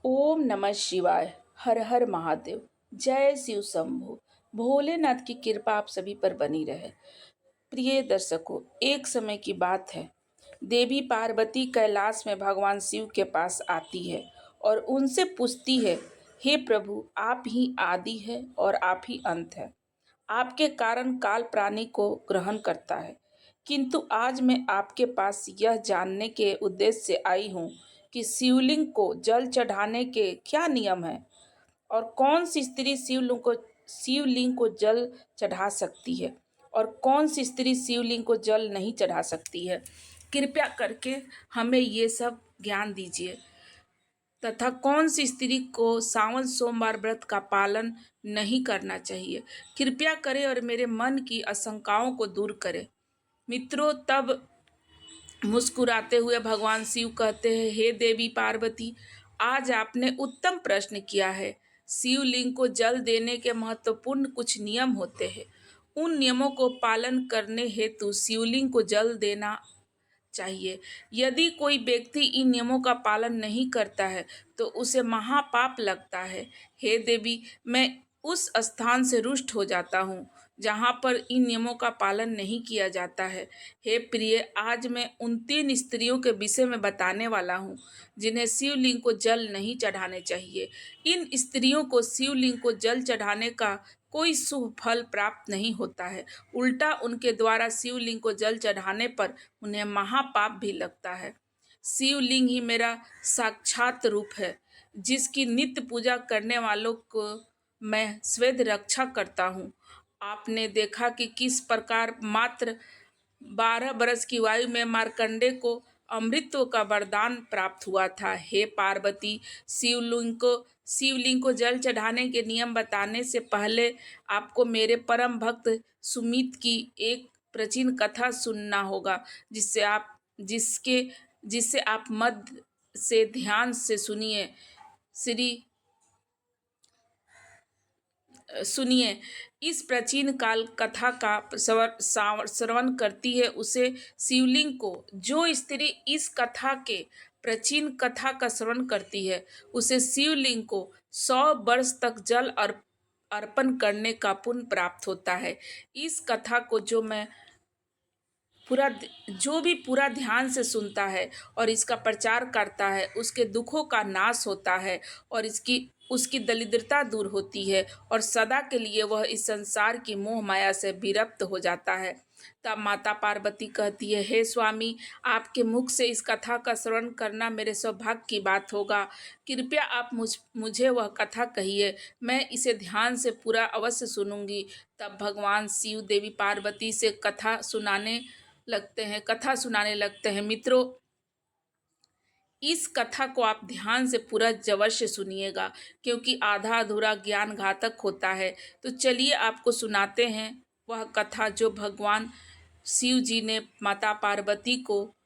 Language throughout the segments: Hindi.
ओम नमः शिवाय। हर हर महादेव। जय शिव शंभु। भोलेनाथ की कृपा आप सभी पर बनी रहे। प्रिय दर्शकों, एक समय की बात है। देवी पार्वती कैलाश में भगवान शिव के पास आती है और उनसे पूछती है, हे प्रभु, आप ही आदि है और आप ही अंत है। आपके कारण काल प्राणी को ग्रहण करता है। किंतु आज मैं आपके पास यह जानने के उद्देश्य से आई हूँ कि शिवलिंग को जल चढ़ाने के क्या नियम है और कौन सी स्त्री शिवलिंग को जल चढ़ा सकती है और कौन सी स्त्री शिवलिंग को जल नहीं चढ़ा सकती है। कृपया करके हमें ये सब ज्ञान दीजिए तथा कौन सी स्त्री को सावन सोमवार व्रत का पालन नहीं करना चाहिए। कृपया करें और मेरे मन की आशंकाओं को दूर करें। मित्रों, तब मुस्कुराते हुए भगवान शिव कहते हैं, हे देवी पार्वती, आज आपने उत्तम प्रश्न किया है। शिवलिंग को जल देने के महत्वपूर्ण कुछ नियम होते हैं। उन नियमों को पालन करने हेतु शिवलिंग को जल देना चाहिए। यदि कोई व्यक्ति इन नियमों का पालन नहीं करता है तो उसे महापाप लगता है। हे देवी, मैं उस स्थान से रुष्ट हो जाता हूँ जहाँ पर इन नियमों का पालन नहीं किया जाता है। हे प्रिय, आज मैं उन 3 स्त्रियों के विषय में बताने वाला हूँ जिन्हें शिवलिंग को जल नहीं चढ़ाने चाहिए। इन स्त्रियों को शिवलिंग को जल चढ़ाने का कोई शुभ फल प्राप्त नहीं होता है। उल्टा उनके द्वारा शिवलिंग को जल चढ़ाने पर उन्हें महापाप भी लगता है। शिवलिंग ही मेरा साक्षात रूप है, जिसकी नित्य पूजा करने वालों को मैं स्वेद रक्षा करता हूँ। आपने देखा कि किस प्रकार मात्र 12 बरस की आयु में मार्कंडे को अमृतत्व का वरदान प्राप्त हुआ था। हे पार्वती, शिवलिंग को जल चढ़ाने के नियम बताने से पहले आपको मेरे परम भक्त सुमित की एक प्राचीन कथा सुनना होगा, जिससे आप मध्य से ध्यान से श्री सुनिए। इस प्राचीन काल कथा का श्रवण करती है उसे शिवलिंग को जो स्त्री इस कथा के प्राचीन कथा का श्रवण करती है उसे शिवलिंग को 100 वर्ष तक जल अर्पण करने का पुण्य प्राप्त होता है। इस कथा को जो भी पूरा ध्यान से सुनता है और इसका प्रचार करता है उसके दुखों का नाश होता है और उसकी दरिद्रता दूर होती है और सदा के लिए वह इस संसार की मोह माया से विरक्त हो जाता है। तब माता पार्वती कहती है, हे स्वामी, आपके मुख से इस कथा का श्रवण करना मेरे सौभाग्य की बात होगा। कृपया आप मुझे वह कथा कहिए, मैं इसे ध्यान से पूरा अवश्य सुनूंगी। तब भगवान शिव देवी पार्वती से कथा सुनाने लगते हैं। मित्रों, इस कथा को आप ध्यान से पूरा जबर से सुनिएगा, क्योंकि आधा अधूरा ज्ञान घातक होता है। तो चलिए आपको सुनाते हैं वह कथा जो भगवान शिव जी ने माता पार्वती को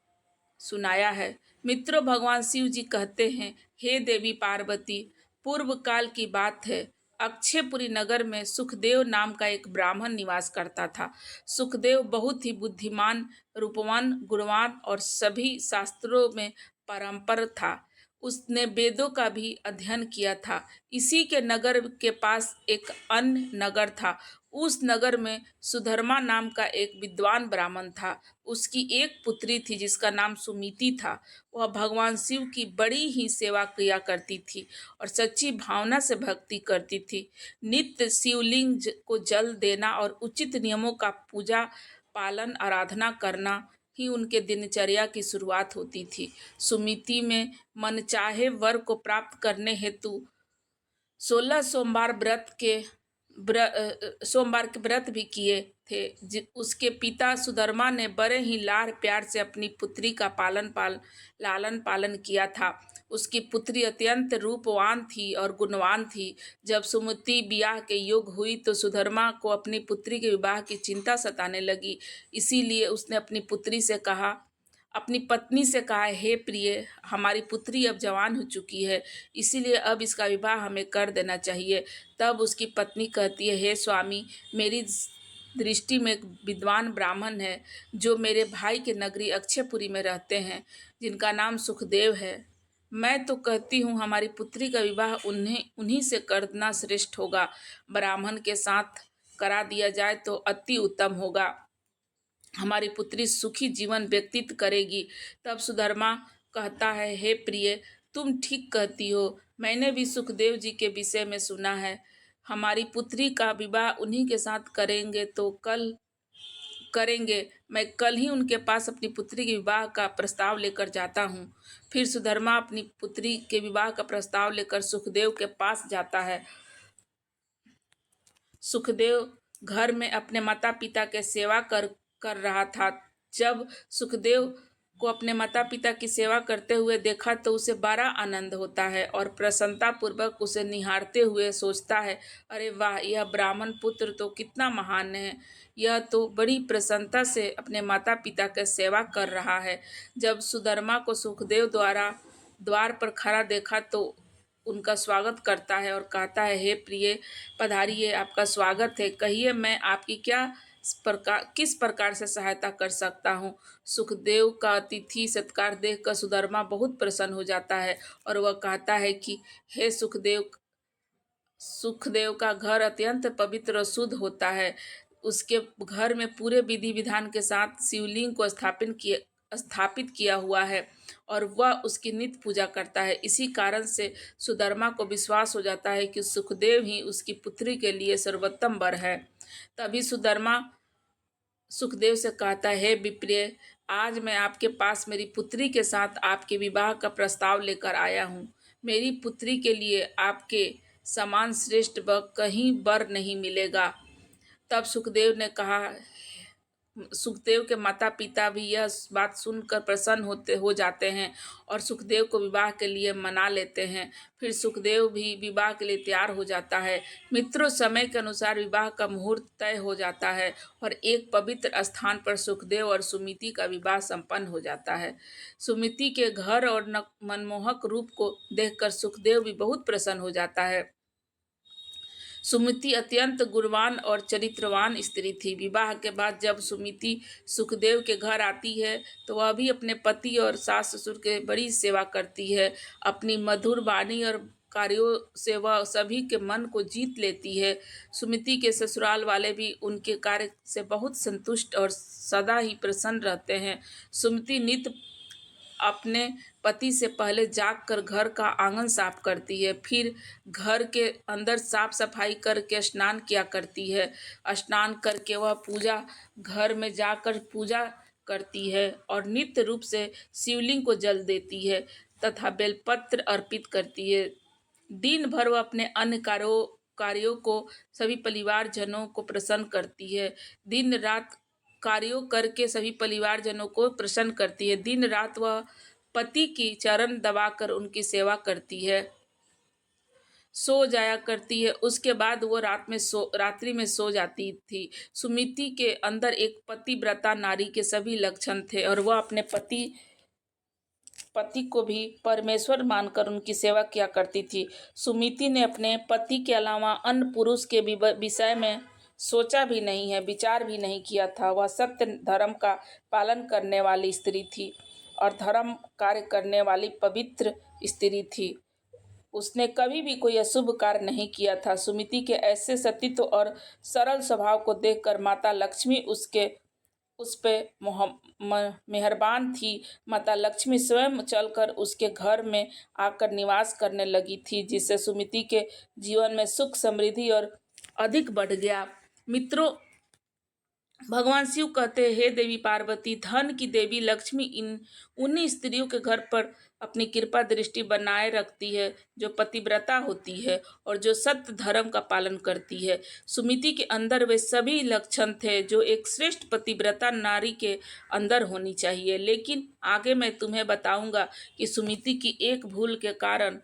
सुनाया है। मित्रों, भगवान शिव जी कहते हैं, हे देवी पार्वती, पूर्व काल की बात है। अक्षयपुरी नगर में सुखदेव नाम का एक ब्राह्मण निवास करता था। सुखदेव बहुत ही बुद्धिमान, रूपवान, गुणवान और सभी शास्त्रों में परंपर था। उसने वेदों का भी अध्ययन किया था। इसी के नगर के पास एक अन्य नगर था। उस नगर में सुधर्मा नाम का एक विद्वान ब्राह्मण था। उसकी एक पुत्री थी जिसका नाम सुमिति था। वह भगवान शिव की बड़ी ही सेवा किया करती थी और सच्ची भावना से भक्ति करती थी। नित्य शिवलिंग को जल देना और उचित नियमों का पूजा पालन आराधना करना ही उनके दिनचर्या की शुरुआत होती थी। सुमिति में मनचाहे वर को प्राप्त करने हेतु 16 सोमवार के व्रत भी किए थे। उसके पिता सुधर्मा ने बड़े ही लाड़ प्यार से अपनी पुत्री का लालन पालन किया था। उसकी पुत्री अत्यंत रूपवान थी और गुणवान थी। जब सुमति ब्याह के योग हुई तो सुधर्मा को अपनी पुत्री के विवाह की चिंता सताने लगी। इसीलिए उसने अपनी पत्नी से कहा, हे प्रिय, हमारी पुत्री अब जवान हो चुकी है, इसीलिए अब इसका विवाह हमें कर देना चाहिए। तब उसकी पत्नी कहती है, हे स्वामी, मेरी दृष्टि में एक विद्वान ब्राह्मण है जो मेरे भाई के नगरी अक्षयपुरी में रहते हैं, जिनका नाम सुखदेव है। मैं तो कहती हूँ हमारी पुत्री का विवाह उन्हें उन्हीं से करना श्रेष्ठ होगा। ब्राह्मण के साथ करा दिया जाए तो अति उत्तम होगा। हमारी पुत्री सुखी जीवन व्यतीत करेगी। तब सुधर्मा कहता है, हे प्रिय, तुम ठीक कहती हो। मैंने भी सुखदेव जी के विषय में सुना है। हमारी पुत्री का विवाह उन्हीं के साथ करेंगे तो कल करेंगे। मैं कल ही उनके पास अपनी पुत्री के विवाह का प्रस्ताव लेकर जाता हूँ। फिर सुधर्मा अपनी पुत्री के विवाह का प्रस्ताव लेकर सुखदेव के पास जाता है। सुखदेव घर में अपने माता पिता के सेवा कर रहा था। जब सुखदेव को अपने माता पिता की सेवा करते हुए देखा तो उसे बड़ा आनंद होता है और प्रसन्नता पूर्वक उसे निहारते हुए सोचता है, अरे वाह, यह ब्राह्मण पुत्र तो कितना महान है। यह तो बड़ी प्रसन्नता से अपने माता पिता की सेवा कर रहा है। जब सुधर्मा को सुखदेव द्वारा द्वार पर खड़ा देखा तो उनका स्वागत करता है और कहता है, हे प्रिय, पधारिए, आपका स्वागत है। कहिए, मैं आपकी किस प्रकार से सहायता कर सकता हूँ। सुखदेव का अतिथि सत्कार देखकर सुधर्मा बहुत प्रसन्न हो जाता है और वह कहता है कि हे सुखदेव का घर अत्यंत पवित्र और शुद्ध होता है। उसके घर में पूरे विधि विधान के साथ शिवलिंग को स्थापित किया हुआ है और वह उसकी नित्य पूजा करता है। इसी कारण से सुधर्मा को विश्वास हो जाता है कि सुखदेव ही उसकी पुत्री के लिए सर्वोत्तम वर है। तभी सुधर्मा सुखदेव से कहता है, हे विप्रिय, आज मैं आपके पास मेरी पुत्री के साथ आपके विवाह का प्रस्ताव लेकर आया हूँ। मेरी पुत्री के लिए आपके समान श्रेष्ठ व कहीं वर नहीं मिलेगा। तब सुखदेव के माता पिता भी यह बात सुनकर प्रसन्न हो जाते हैं और सुखदेव को विवाह के लिए मना लेते हैं। फिर सुखदेव भी विवाह के लिए तैयार हो जाता है। मित्रों, समय के अनुसार विवाह का मुहूर्त तय हो जाता है और एक पवित्र स्थान पर सुखदेव और सुमिति का विवाह संपन्न हो जाता है। सुमिति के घर और मनमोहक रूप को देखकर सुखदेव भी बहुत प्रसन्न हो जाता है। सुमिति अत्यंत गुणवान और चरित्रवान स्त्री थी। विवाह के बाद जब सुमिति सुखदेव के घर आती है तो वह भी अपने पति और सास ससुर के बड़ी सेवा करती है। अपनी मधुर वाणी और कार्यों से वह सभी के मन को जीत लेती है। सुमिति के ससुराल वाले भी उनके कार्य से बहुत संतुष्ट और सदा ही प्रसन्न रहते हैं। सुमिति नित्य अपने पति से पहले जाकर घर का आंगन साफ करती है, फिर घर के अंदर साफ सफाई करके स्नान किया करती है। स्नान करके वह पूजा घर में जाकर पूजा करती है और नित्य रूप से शिवलिंग को जल देती है तथा बेलपत्र अर्पित करती है। दिन भर वह अपने अन्य कार्यों को सभी परिवारजनों को प्रसन्न करती है। दिन रात कार्यों करके सभी परिवारजनों को प्रसन्न करती है। दिन रात वह पति की चरण दबाकर उनकी सेवा करती है, सो जाया करती है। उसके बाद वो रात्रि में सो जाती थी। सुमिति के अंदर एक पतिव्रता नारी के सभी लक्षण थे और वह अपने पति को भी परमेश्वर मानकर उनकी सेवा किया करती थी। सुमिति ने अपने पति के अलावा अन्य पुरुष के विषय में सोचा भी नहीं है, विचार भी नहीं किया था। वह सत्य धर्म का पालन करने वाली स्त्री थी और धर्म कार्य करने वाली पवित्र स्त्री थी। उसने कभी भी कोई अशुभ कार्य नहीं किया था। सुमिति के ऐसे सतीत्व और सरल स्वभाव को देखकर माता लक्ष्मी उस पे मेहरबान थी। माता लक्ष्मी स्वयं चलकर उसके घर में आकर निवास करने लगी थी, जिससे सुमिति के जीवन में सुख समृद्धि और अधिक बढ़ गया। मित्रों, भगवान शिव कहते हैं, हे देवी पार्वती, धन की देवी लक्ष्मी उन्हीं स्त्रियों के घर पर अपनी कृपा दृष्टि बनाए रखती है जो पतिव्रता होती है और जो सत्य धर्म का पालन करती है। सुमिति के अंदर वे सभी लक्षण थे जो एक श्रेष्ठ पतिव्रता नारी के अंदर होनी चाहिए। लेकिन आगे मैं तुम्हें बताऊंगा कि सुमिति की एक भूल के कारण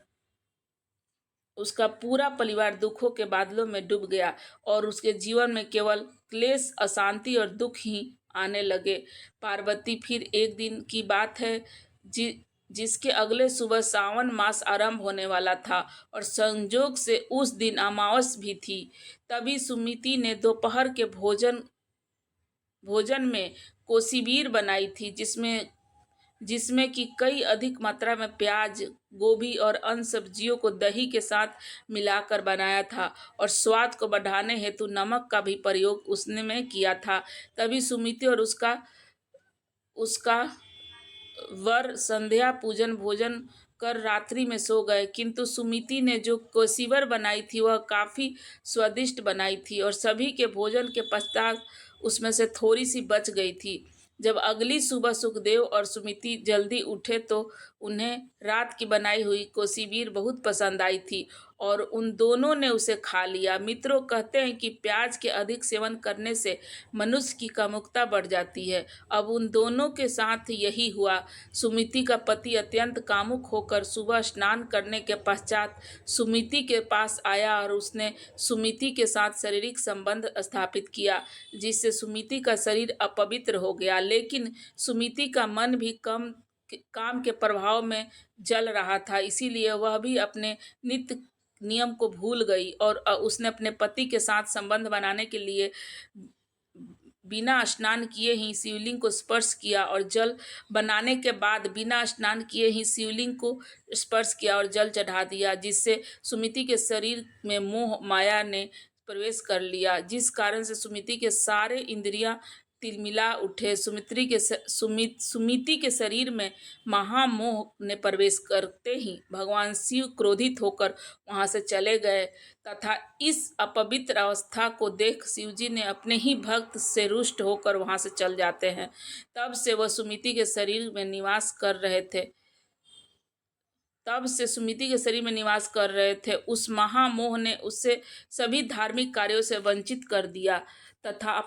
उसका पूरा परिवार दुखों के बादलों में डूब गया और उसके जीवन में केवल क्लेश, अशांति और दुख ही आने लगे। पार्वती, फिर एक दिन की बात है जिसके अगले सुबह सावन मास आरंभ होने वाला था और संयोग से उस दिन अमावस भी थी। तभी सुमिति ने दोपहर के भोजन में कोशिबीर बनाई थी, जिसमें जिसमें कि कई अधिक मात्रा में प्याज, गोभी और अन्य सब्जियों को दही के साथ मिलाकर बनाया था और स्वाद को बढ़ाने हेतु नमक का भी प्रयोग उसने में किया था। तभी सुमिति और उसका उसका वर संध्या पूजन भोजन कर रात्रि में सो गए, किंतु सुमिति ने जो कोसीवर बनाई थी वह काफी स्वादिष्ट बनाई थी और सभी के भोजन के पश्चात उसमें से थोड़ी सी बच गई थी। जब अगली सुबह सुखदेव और सुमिति जल्दी उठे तो उन्हें रात की बनाई हुई कोसीवीर बहुत पसंद आई थी और उन दोनों ने उसे खा लिया। मित्रों, कहते हैं कि प्याज के अधिक सेवन करने से मनुष्य की कामुकता बढ़ जाती है। अब उन दोनों के साथ यही हुआ। सुमिति का पति अत्यंत कामुक होकर सुबह स्नान करने के पश्चात सुमिति के पास आया और उसने सुमिति के साथ शारीरिक संबंध स्थापित किया, जिससे सुमिति का शरीर अपवित्र हो गया। लेकिन सुमिति का मन भी काम के प्रभाव में जल रहा था, इसीलिए वह भी अपने नित्य नियम को भूल गई और उसने अपने पति के साथ संबंध बनाने के लिए बिना स्नान किए ही शिवलिंग को स्पर्श किया और जल बनाने के बाद बिना स्नान किए ही शिवलिंग को स्पर्श किया और जल चढ़ा दिया, जिससे सुमिति के शरीर में मोह माया ने प्रवेश कर लिया, जिस कारण से सुमिति के सारे इंद्रियां तिलमिला उठे। सुमिति के शरीर में महामोह ने प्रवेश करते ही भगवान शिव क्रोधित होकर वहां से चले गए तथा इस अपवित्र अवस्था को देख शिवजी ने अपने ही भक्त से रुष्ट होकर वहां से चल जाते हैं। तब से वह सुमिति के शरीर में निवास कर रहे थे उस महामोह ने उससे सभी धार्मिक कार्यों से वंचित कर दिया तथा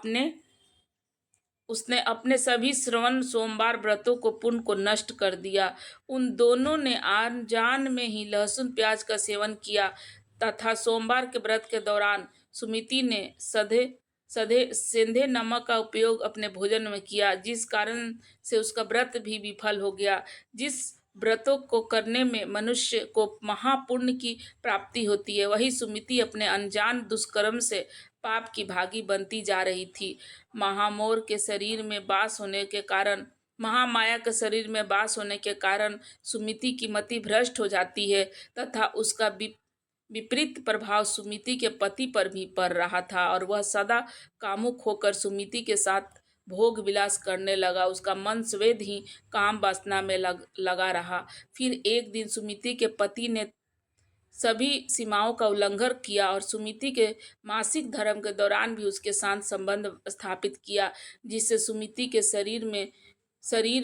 उसने अपने सभी श्रवण सोमवार व्रतों को पुण्य को नष्ट कर दिया। उन दोनों ने अनजान में ही लहसुन प्याज का सेवन किया तथा सोमवार के व्रत के दौरान सुमिति ने सेंधे नमक का उपयोग अपने भोजन में किया, जिस कारण से उसका व्रत भी विफल हो गया। जिस व्रतों को करने में मनुष्य को महापुण्य की प्राप्ति होती है, वही सुमिति अपने अनजान दुष्कर्म से पाप की भागी बनती जा रही थी। महामाया के शरीर में वास होने के कारण सुमिति की मति भ्रष्ट हो जाती है तथा उसका विपरीत प्रभाव सुमिति के पति पर भी पड़ रहा था और वह सदा कामुक होकर सुमिति के साथ भोग विलास करने लगा। उसका मन स्वेद ही काम वासना में लगा रहा। फिर एक दिन सुमिति के पति ने सभी सीमाओं का उल्लंघन किया और सुमिति के मासिक धर्म के दौरान भी उसके साथ संबंध स्थापित किया, जिससे सुमिति के शरीर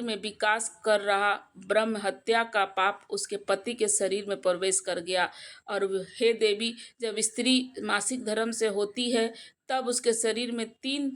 में विकास कर रहा ब्रह्म हत्या का पाप उसके पति के शरीर में प्रवेश कर गया। और हे देवी, जब स्त्री मासिक धर्म से होती है तब उसके शरीर में 3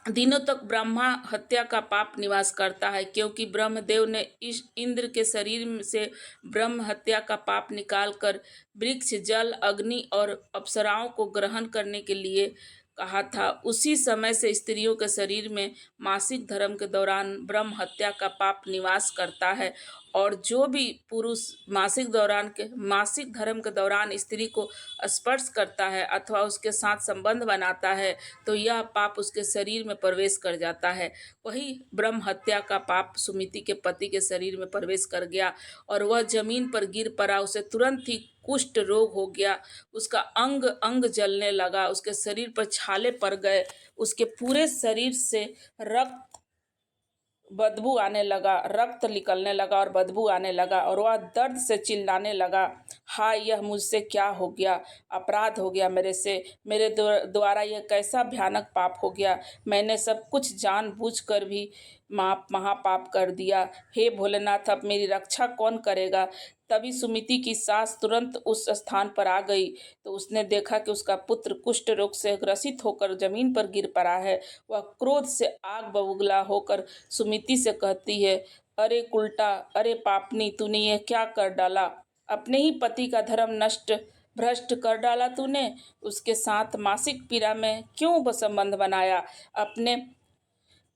दिनों तक ब्रह्मा हत्या का पाप निवास करता है, क्योंकि ब्रह्मदेव ने इस इंद्र के शरीर से ब्रह्म हत्या का पाप निकालकर वृक्ष, जल, अग्नि और अप्सराओं को ग्रहण करने के लिए कहा था। उसी समय से स्त्रियों के शरीर में मासिक धर्म के दौरान ब्रह्म हत्या का पाप निवास करता है और जो भी पुरुष मासिक धर्म के दौरान स्त्री को स्पर्श करता है अथवा उसके साथ संबंध बनाता है तो यह पाप उसके शरीर में प्रवेश कर जाता है। वही ब्रह्म हत्या का पाप सुमिति के पति के शरीर में प्रवेश कर गया और वह जमीन पर गिर पड़ा। उसे तुरंत ही कुष्ठ रोग हो गया। उसका अंग अंग जलने लगा, उसके शरीर पर छाले पड़ गए, उसके पूरे शरीर से रक्त निकलने लगा और बदबू आने लगा और वह दर्द से चिल्लाने लगा, हाय, यह मुझसे क्या हो गया? अपराध हो गया मेरे द्वारा यह कैसा भयानक पाप हो गया? मैंने सब कुछ जानबूझकर भी महापाप कर दिया। हे भोलेनाथ, अब मेरी रक्षा कौन करेगा? तभी सुमिति की सास तुरंत उस स्थान पर आ गई तो उसने देखा कि उसका पुत्र कुष्ठ रोग से ग्रसित होकर जमीन पर गिर पड़ा है। वह क्रोध से आग बबूला होकर सुमिति से कहती है, अरे उल्टा, अरे पापनी, तूने यह क्या कर डाला? अपने ही पति का धर्म भ्रष्ट कर डाला तूने। उसके साथ मासिक पीड़ा में क्यों संबंध बनाया? अपने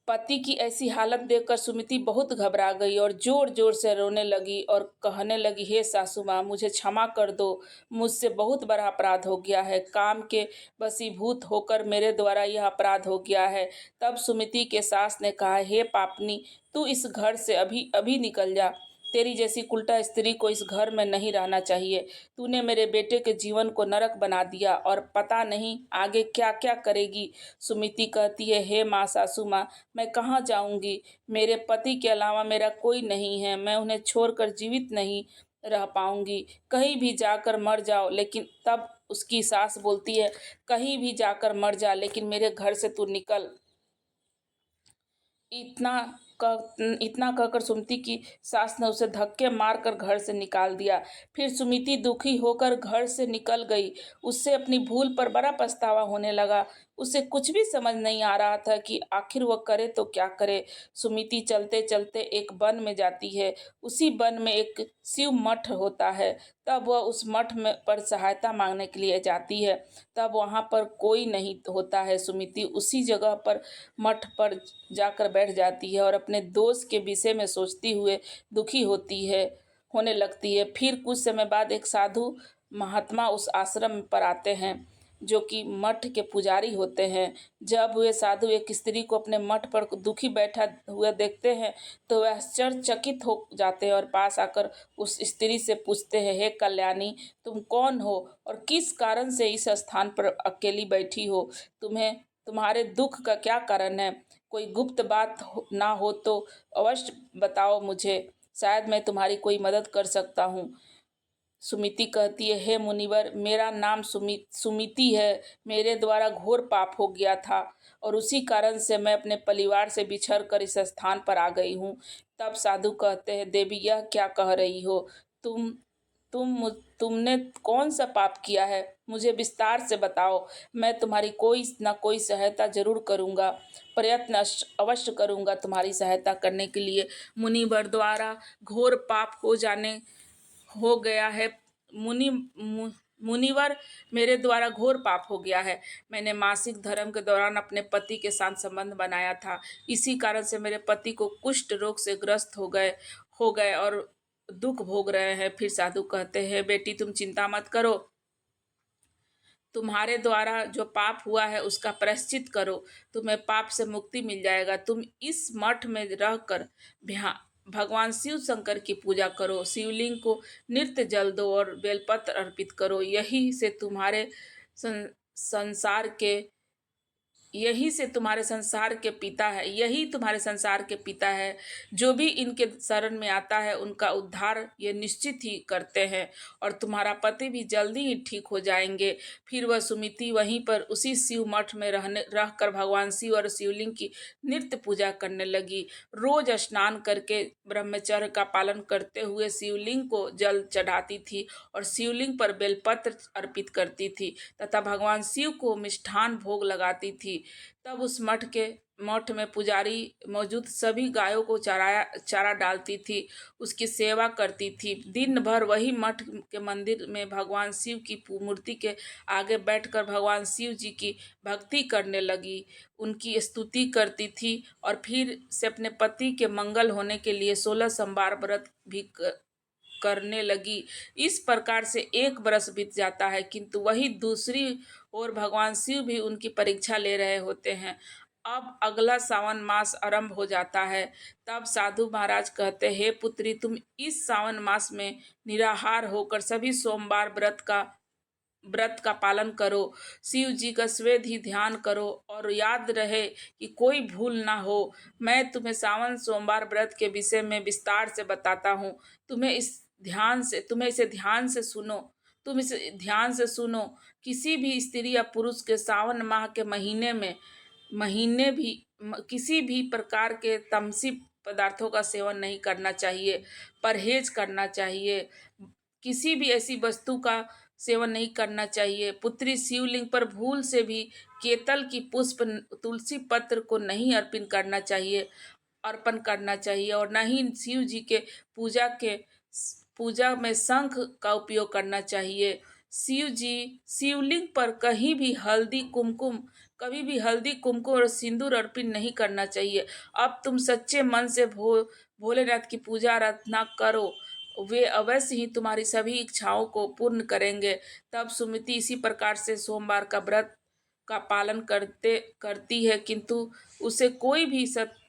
पति की ऐसी हालत देखकर सुमिति बहुत घबरा गई और जोर जोर से रोने लगी और कहने लगी, हे सासू माँ, मुझे क्षमा कर दो। मुझसे बहुत बड़ा अपराध हो गया है। काम के वशीभूत होकर मेरे द्वारा यह अपराध हो गया है। तब सुमिति के सास ने कहा, हे पापनी, तू इस घर से अभी अभी निकल जा। तेरी जैसी कुलटा स्त्री को इस घर में नहीं रहना चाहिए। तूने मेरे बेटे के जीवन को नरक बना दिया और पता नहीं आगे क्या क्या करेगी। सुमिति कहती है, हे माँ, सासू माँ, मैं कहाँ जाऊंगी? मेरे पति के अलावा मेरा कोई नहीं है। मैं उन्हें छोड़कर जीवित नहीं रह पाऊंगी। कहीं भी जाकर मर जाओ। लेकिन तब उसकी सास बोलती है, कहीं भी जाकर मर जा, लेकिन मेरे घर से तू निकल। इतना इतना कहकर सुमिति की सास ने उसे धक्के मारकर घर से निकाल दिया। फिर सुमिति दुखी होकर घर से निकल गई। उससे अपनी भूल पर बड़ा पछतावा होने लगा। उसे कुछ भी समझ नहीं आ रहा था कि आखिर वह करे तो क्या करे। सुमिति चलते चलते एक वन में जाती है। उसी वन में एक शिव मठ होता है। तब वह उस मठ में पर सहायता मांगने के लिए जाती है। तब वहां पर कोई नहीं होता है। सुमिति उसी जगह पर मठ पर जाकर बैठ जाती है और अपने दोस्त के विषय में सोचती हुए दुखी होने लगती है। फिर कुछ समय बाद एक साधु महात्मा उस आश्रम पर आते हैं, जो कि मठ के पुजारी होते हैं। जब वे साधु एक स्त्री को अपने मठ पर दुखी बैठा हुआ देखते हैं तो वे आश्चर्यचकित हो जाते हैं और पास आकर उस स्त्री से पूछते हैं, हे कल्याणी, तुम कौन हो और किस कारण से इस स्थान पर अकेली बैठी हो? तुम्हारे दुख का क्या कारण है? कोई गुप्त बात ना हो तो अवश्य बताओ मुझे। शायद मैं तुम्हारी कोई मदद कर सकता हूँ। सुमिति कहती है, हे मुनिवर, मेरा नाम सुमिति है। मेरे द्वारा घोर पाप हो गया था और उसी कारण से मैं अपने परिवार से बिछड़ कर इस स्थान पर आ गई हूँ। तब साधु कहते हैं, देवी, यह क्या कह रही हो? तुम तुमने कौन सा पाप किया है? मुझे विस्तार से बताओ। मैं तुम्हारी कोई ना कोई सहायता जरूर करूंगा। प्रयत्न अवश्य करूंगा तुम्हारी सहायता करने के लिए। मुनिवर द्वारा घोर पाप हो गया है। मुनिवर, मेरे द्वारा घोर पाप हो गया है। मैंने मासिक धर्म के दौरान अपने पति के साथ संबंध बनाया था। इसी कारण से मेरे पति को कुष्ठ रोग से ग्रस्त हो गए और दुख भोग रहे हैं। फिर साधु कहते हैं, बेटी, तुम चिंता मत करो। तुम्हारे द्वारा जो पाप हुआ है उसका प्रायश्चित करो। तुम्हें पाप से मुक्ति मिल जाएगा। तुम इस मठ में रहकर भगवान शिव शंकर की पूजा करो। शिवलिंग को नित्य जल दो और बेलपत्र अर्पित करो। सं, संसार के यही से तुम्हारे संसार के पिता है यही तुम्हारे संसार के पिता है। जो भी इनके शरण में आता है उनका उद्धार ये निश्चित ही करते हैं और तुम्हारा पति भी जल्दी ही ठीक हो जाएंगे। फिर वह सुमिति वहीं पर उसी शिव मठ में रहकर भगवान शिव और शिवलिंग की नित्य पूजा करने लगी। रोज स्नान करके ब्रह्मचर्य का पालन करते हुए शिवलिंग को जल चढ़ाती थी और शिवलिंग पर बेलपत्र अर्पित करती थी तथा भगवान शिव को मिष्ठान भोग लगाती थी। तब उस मठ में पुजारी मौजूद सभी गायों को चारा डालती थी, उसकी सेवा करती थी। दिन भर वही मठ के मंदिर में भगवान शिव की मूर्ति के आगे बैठकर भगवान शिव जी की भक्ति करने लगी, उनकी स्तुति करती थी और फिर से अपने पति के मंगल होने के लिए 16 सोमवार व्रत भी करने लगी। इस प्रकार से 1 बरस बीत जाता है, किंतु वही दूसरी ओर भगवान शिव भी उनकी परीक्षा ले रहे होते हैं। अब अगला सावन मास आरंभ हो जाता है। तब साधु महाराज कहते, हे पुत्री, तुम इस सावन मास में निराहार होकर सभी सोमवार व्रत का पालन करो। शिव जी का स्वेद ही ध्यान करो और याद रहे कि कोई भूल ना हो। मैं तुम्हें सावन सोमवार व्रत के विषय में विस्तार से बताता हूँ। तुम्हें इसे ध्यान से सुनो। तुम इसे ध्यान से सुनो। किसी भी स्त्री या पुरुष के सावन माह के महीने भी किसी भी प्रकार के तमसी पदार्थों का सेवन नहीं करना चाहिए, परहेज करना चाहिए। किसी भी ऐसी वस्तु का सेवन नहीं करना चाहिए। पुत्री, शिवलिंग पर भूल से भी केतल की पुष्प, तुलसी पत्र को नहीं अर्पण करना चाहिए और न ही शिव जी के पूजा में शंख का उपयोग करना चाहिए। शिव जी शिवलिंग पर कभी भी हल्दी कुमकुम और सिंदूर अर्पित नहीं करना चाहिए। अब तुम सच्चे मन से भोलेनाथ की पूजा आराधना करो, वे अवश्य ही तुम्हारी सभी इच्छाओं को पूर्ण करेंगे। तब सुमिति इसी प्रकार से सोमवार का व्रत का पालन करते करती है, किंतु उसे कोई भी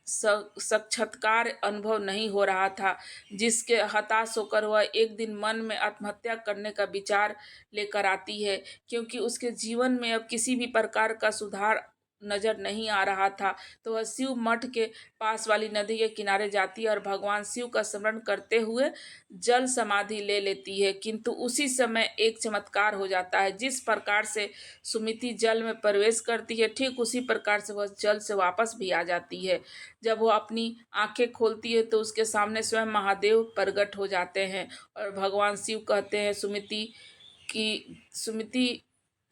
साक्षात्कार अनुभव नहीं हो रहा था, जिसके हताश होकर वह एक दिन मन में आत्महत्या करने का विचार लेकर आती है, क्योंकि उसके जीवन में अब किसी भी प्रकार का सुधार नजर नहीं आ रहा था। तो वह शिव मठ के पास वाली नदी के किनारे जाती है और भगवान शिव का स्मरण करते हुए जल समाधि ले लेती है, किंतु उसी समय एक चमत्कार हो जाता है। जिस प्रकार से सुमिति जल में प्रवेश करती है, ठीक उसी प्रकार से वह जल से वापस भी आ जाती है। जब वो अपनी आंखें खोलती है तो उसके सामने स्वयं महादेव प्रकट हो जाते हैं और भगवान शिव कहते हैं सुमिति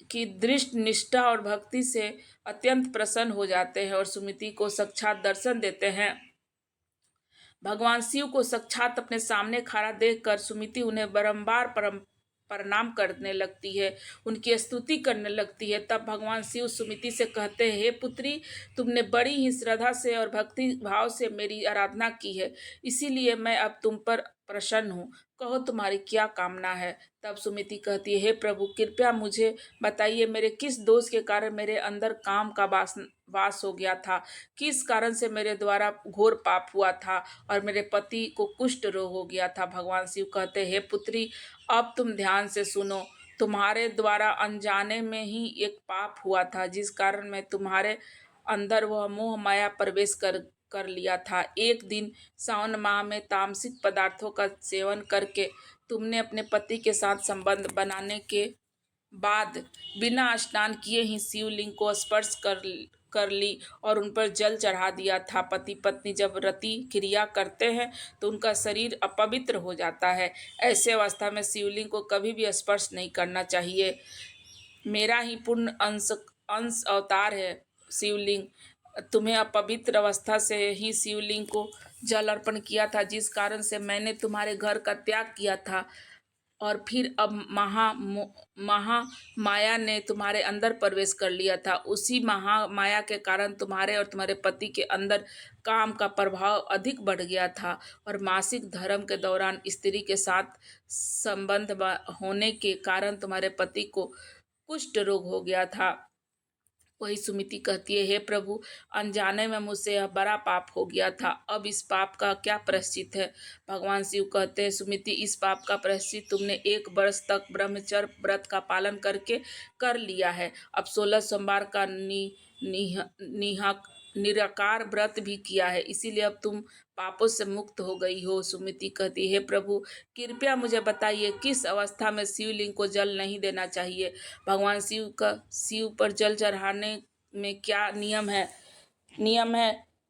की दृढ़ निष्ठा और भक्ति से अत्यंत प्रसन्न हो जाते हैं और सुमिति को साक्षात दर्शन देते हैं। भगवान शिव को साक्षात अपने सामने खड़ा देखकर सुमिति उन्हें बारंबार प्रणाम करने लगती है, उनकी स्तुति करने लगती है। तब भगवान शिव सुमिति से कहते हैं, हे पुत्री, तुमने बड़ी ही श्रद्धा से और भक्ति भाव से मेरी आराधना की है, इसीलिए मैं अब तुम पर प्रसन्न हूँ। कहो तुम्हारी क्या कामना है। तब सुमिति कहती है, हे प्रभु, कृपया मुझे बताइए, मेरे किस दोष के कारण मेरे अंदर काम का वास हो गया था, किस कारण से मेरे द्वारा घोर पाप हुआ था और मेरे पति को कुष्ठ रोग हो गया था। भगवान शिव कहते, हे पुत्री, अब तुम ध्यान से सुनो। तुम्हारे द्वारा अनजाने में ही एक पाप हुआ था, जिस कारण मैं तुम्हारे अंदर वह मोह माया प्रवेश कर लिया था। एक दिन सावन माह में तामसिक पदार्थों का सेवन करके तुमने अपने पति के साथ संबंध बनाने के बाद बिना स्नान किए ही शिवलिंग को स्पर्श कर ली और उन पर जल चढ़ा दिया था। पति पत्नी जब रति क्रिया करते हैं तो उनका शरीर अपवित्र हो जाता है। ऐसे अवस्था में शिवलिंग को कभी भी स्पर्श नहीं करना चाहिए। मेरा ही पूर्ण अंश अवतार है शिवलिंग। तुम्हें अपवित्र अवस्था से ही शिवलिंग को जल अर्पण किया था, जिस कारण से मैंने तुम्हारे घर का त्याग किया था और फिर अब महा माया ने तुम्हारे अंदर प्रवेश कर लिया था। उसी महा माया के कारण तुम्हारे और तुम्हारे पति के अंदर काम का प्रभाव अधिक बढ़ गया था और मासिक धर्म के दौरान स्त्री के साथ संबंध होने के कारण तुम्हारे पति को कुष्ठ रोग हो गया था। वही सुमिति कहती है, हे प्रभु, अनजाने में मुझसे यह बड़ा पाप हो गया था, अब इस पाप का क्या प्रायश्चित है। भगवान शिव कहते हैं, सुमिति, इस पाप का प्रायश्चित तुमने 1 वर्ष तक ब्रह्मचर्य व्रत का पालन करके कर लिया है। अब 16 सोमवार का निराकार व्रत भी किया है, इसीलिए अब तुम पापों से मुक्त हो गई हो। सुमिति कहती है, प्रभु, कृपया मुझे बताइए, किस अवस्था में शिवलिंग को जल नहीं देना चाहिए। भगवान शिव पर जल चढ़ाने में क्या नियम है।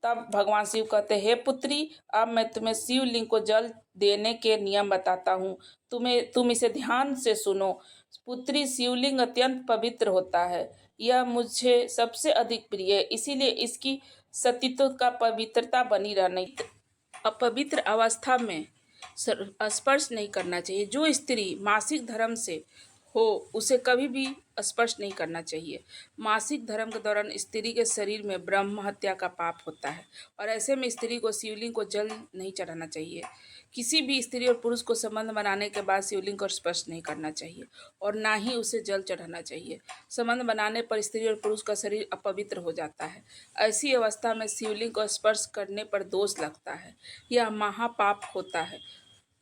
तब भगवान शिव कहते, हे पुत्री, अब मैं तुम्हें शिवलिंग को जल देने के नियम बताता हूँ, तुम इसे ध्यान से सुनो। पुत्री, शिवलिंग अत्यंत पवित्र होता है, यह मुझे सबसे अधिक प्रिय है, इसीलिए इसकी सतीत्व का पवित्रता बनी रहनी। अपवित्र अवस्था में स्पर्श नहीं करना चाहिए। जो स्त्री मासिक धर्म से हो उसे कभी भी स्पर्श नहीं करना चाहिए। मासिक धर्म के दौरान स्त्री के शरीर में ब्रह्म हत्या का पाप होता है और ऐसे में स्त्री को शिवलिंग को जल नहीं चढ़ाना चाहिए। किसी भी स्त्री और पुरुष को संबंध बनाने के बाद शिवलिंग को स्पर्श नहीं करना चाहिए और ना ही उसे जल चढ़ाना चाहिए। संबंध बनाने पर स्त्री और पुरुष का शरीर अपवित्र हो जाता है। ऐसी अवस्था में शिवलिंग को स्पर्श करने पर दोष लगता है, यह महापाप होता है।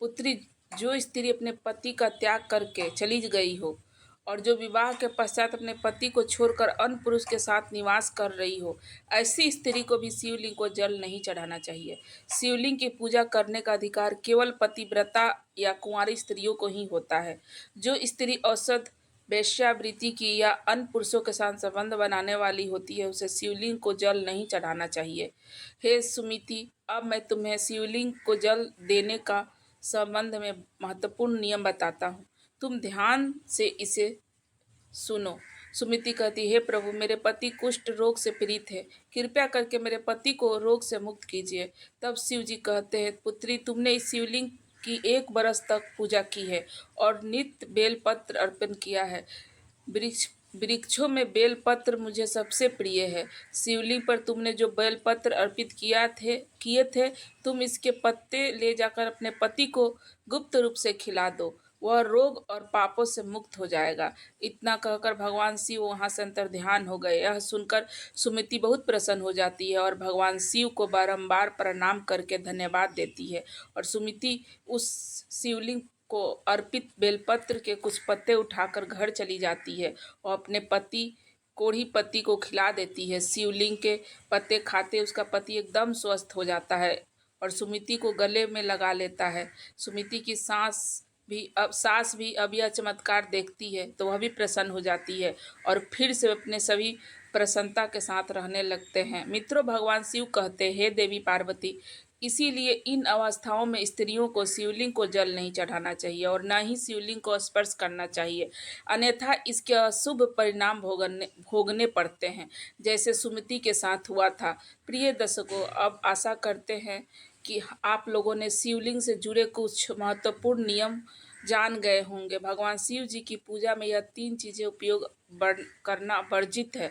पुत्री, जो स्त्री अपने पति का त्याग करके चली गई हो और जो विवाह के पश्चात अपने पति को छोड़कर अन्य पुरुष के साथ निवास कर रही हो, ऐसी स्त्री को भी शिवलिंग को जल नहीं चढ़ाना चाहिए। शिवलिंग की पूजा करने का अधिकार केवल पतिव्रता या कुंवारी स्त्रियों को ही होता है। जो स्त्री औसत वेश्यावृत्ति की या अन्य पुरुषों के साथ संबंध बनाने वाली होती है, उसे शिवलिंग को जल नहीं चढ़ाना चाहिए। हे सुमिति, अब मैं तुम्हें शिवलिंग को जल देने का संबंध में महत्वपूर्ण नियम बताता हूँ, तुम ध्यान से इसे सुनो। सुमिति कहती, हे प्रभु, मेरे पति कुष्ठ रोग से पीड़ित है, कृपया करके मेरे पति को रोग से मुक्त कीजिए। तब शिव जी कहते हैं, पुत्री, तुमने इस शिवलिंग की 1 बरस तक पूजा की है और नित्य बेलपत्र अर्पण किया है। वृक्षों में बेलपत्र मुझे सबसे प्रिय है। शिवलिंग पर तुमने जो बेलपत्र अर्पित किए थे, तुम इसके पत्ते ले जाकर अपने पति को गुप्त रूप से खिला दो, वह रोग और पापों से मुक्त हो जाएगा। इतना कहकर भगवान शिव वहां से अंतर्ध्यान हो गए। यह सुनकर सुमति बहुत प्रसन्न हो जाती है और भगवान शिव को बारंबार प्रणाम करके धन्यवाद देती है। और सुमति उस शिवलिंग को अर्पित बेलपत्र के कुछ पत्ते उठाकर घर चली जाती है और अपने कोढ़ी पति को खिला देती है। शिवलिंग के पत्ते खाते उसका पति एकदम स्वस्थ हो जाता है और सुमिति को गले में लगा लेता है। सुमिति की सास भी अब यह चमत्कार देखती है तो वह भी प्रसन्न हो जाती है और फिर से अपने सभी प्रसन्नता के साथ रहने लगते हैं। मित्रों, भगवान शिव कहते हैं, हे देवी पार्वती, इसीलिए इन अवस्थाओं में स्त्रियों को शिवलिंग को जल नहीं चढ़ाना चाहिए और न ही शिवलिंग को स्पर्श करना चाहिए, अन्यथा इसके अशुभ परिणाम भोगने पड़ते हैं, जैसे सुमति के साथ हुआ था। प्रिय दर्शकों, अब आशा करते हैं कि आप लोगों ने शिवलिंग से जुड़े कुछ महत्वपूर्ण नियम जान गए होंगे। भगवान शिव जी की पूजा में यह 3 चीज़ें उपयोग करना वर्जित है,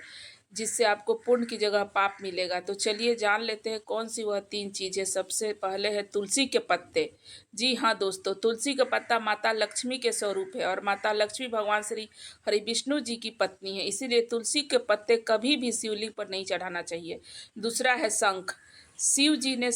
जिससे आपको पुण्य की जगह पाप मिलेगा। तो चलिए जान लेते हैं कौन सी वह 3 चीज़ें। सबसे पहले है तुलसी के पत्ते। जी हाँ दोस्तों, तुलसी का पत्ता माता लक्ष्मी के स्वरूप है और माता लक्ष्मी भगवान श्री हरि विष्णु जी की पत्नी है, इसीलिए तुलसी के पत्ते कभी भी शिवलिंग पर नहीं चढ़ाना चाहिए। दूसरा है शंख। शिव जी ने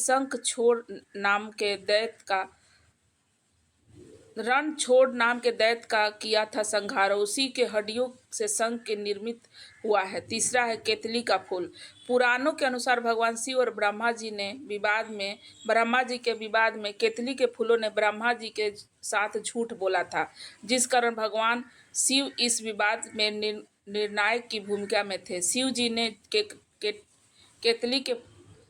रणछोड़ नाम के दैत्य का किया था संहार, उसी के हड्डियों से शंख के निर्मित हुआ है। तीसरा है केतली का फूल। पुराणों के अनुसार भगवान शिव और ब्रह्मा जी के विवाद में केतली के फूलों ने ब्रह्मा जी के साथ झूठ बोला था, जिस कारण भगवान शिव इस विवाद में निर्णायक की भूमिका में थे। शिव जी ने केतली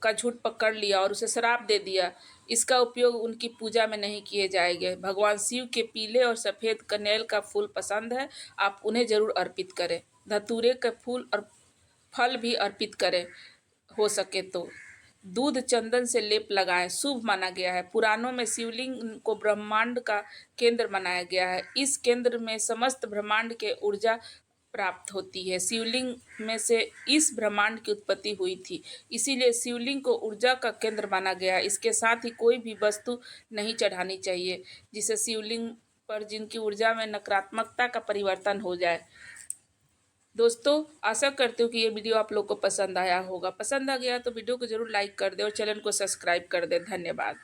का झूठ पकड़ लिया और उसे श्राप दे दिया। इसका उपयोग उनकी पूजा में नहीं किए जाएंगे। भगवान शिव के पीले और सफ़ेद कनेल का फूल पसंद है, आप उन्हें जरूर अर्पित करें। धतूरे के फूल और फल भी अर्पित करें, हो सके तो दूध चंदन से लेप लगाएं, शुभ माना गया है। पुराणों में शिवलिंग को ब्रह्मांड का केंद्र बनाया गया है। इस केंद्र में समस्त ब्रह्मांड के ऊर्जा प्राप्त होती है। शिवलिंग में से इस ब्रह्मांड की उत्पत्ति हुई थी, इसीलिए शिवलिंग को ऊर्जा का केंद्र माना गया है। इसके साथ ही कोई भी वस्तु नहीं चढ़ानी चाहिए जिसे शिवलिंग पर जिनकी ऊर्जा में नकारात्मकता का परिवर्तन हो जाए। दोस्तों, आशा करती हूँ कि ये वीडियो आप लोग को पसंद आया होगा। पसंद आ गया तो वीडियो को जरूर लाइक कर दें और चैनल को सब्सक्राइब कर दें। धन्यवाद।